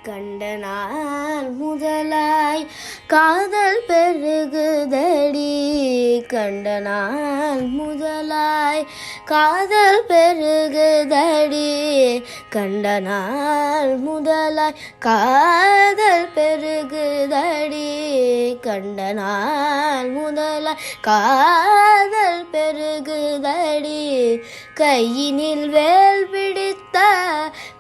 கண்ட நாள் முதலாய் காதல் பெருகுதடி. கண்ட நாள் முதலாய் காதல் பெருகுதடி. கண்ட நாள் முதலாய் காதல் பெருகுதடி. கண்ட நாள் முதலாய் காதல் பெருகுதடி. கையினில் வேல் பிடித்த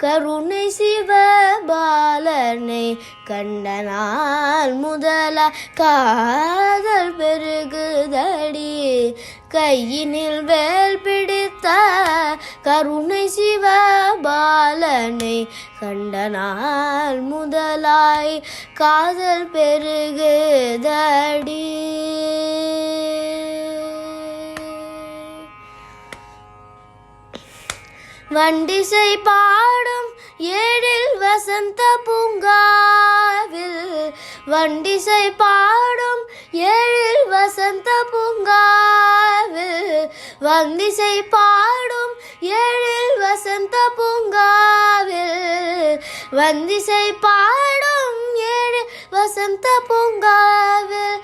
கருணை சிவபாலனை கண்ட நாள் முதலாய் காதல் பெருகுதடி. கையினில் வேல் பிடித்த கருணை சிவபாலனை கண்ட நாள் முதலாய் காதல் பெருகுதடி. வண்டிசை பாடும் ஏழில் வசந்த பூங்காவில். வண்டிசை பாடும் ஏழில் வசந்த பூங்காவில். வண்டிசை பாடும் ஏழில் வசந்த பூங்காவில். வண்டிசை பாடும் ஏழில் வசந்த பூங்காவில்.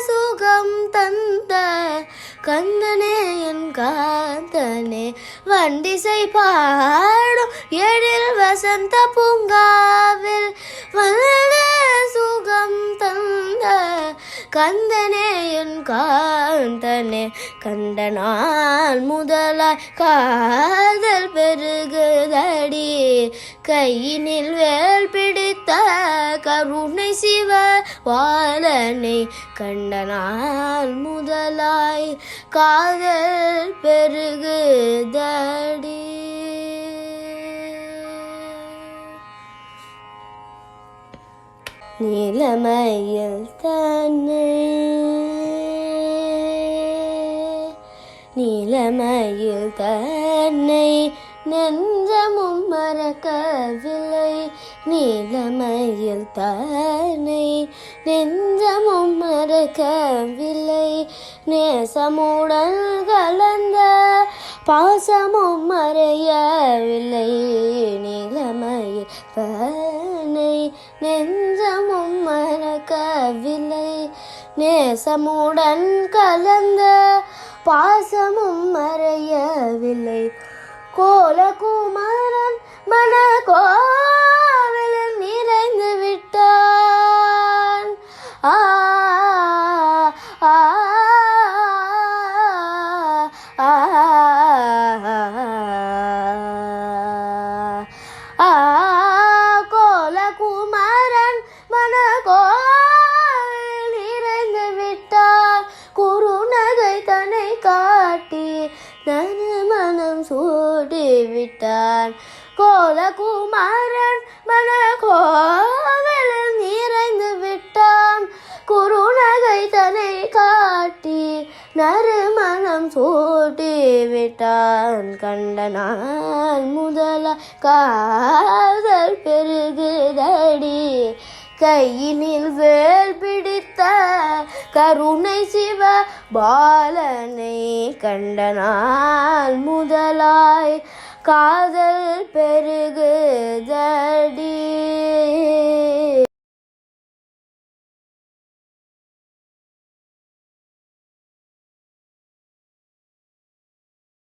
சுகம் தந்த கந்தனே என் காந்தனே. வண்டிசை பாடும் ஏழில் வசந்த பூங்காவில். சுகம் தந்த கந்தனே என் காந்தனே. கண்ட நாள் முதலாய் காதல் பெருகுதடி. கையினில் வேல் பிடித்த கருணை சிவபாலனை கண்ட நாள் முதலாய் காதல் பெருகுதடி. நீலமயில் தன்னை நீலமயில் தன்னை நெஞ்சமும் மறக்கவில்லை. நீலமயில் தன்னை நெஞ்சமும் மறக்கவில்லை. நேசமுடன் கலந்த பாசமும் மறையவில்லை. நீலமயில் தன்னை நெஞ்சமும் மறக்கவில்லை. நேசமுடன் கலந்த பாசமும் மறையவில்லை. கோலகுமாரன் மன கோவிலில் நிறைந்து விட்டான். ஆ ஆ ஆ ஆ கோலகுமாரன் மன கோவில் நிறைந்து விட்டான். குறுநகை தன்னை காட்டி மனம் சூடி விட்டான். கோலகுமாரன் மன கோவில் நிறைந்து விட்டான். குறுநகை தன்னை காட்டி நறுமணம் சூட்டி விட்டான். கண்ட நாள் முதலாய் காதல் பெருகுதடி. கையினில் வேல் பிடித்த கருணை சிவபாலனை கண்ட நாள் முதலாய் காதல் பெருகுதடி.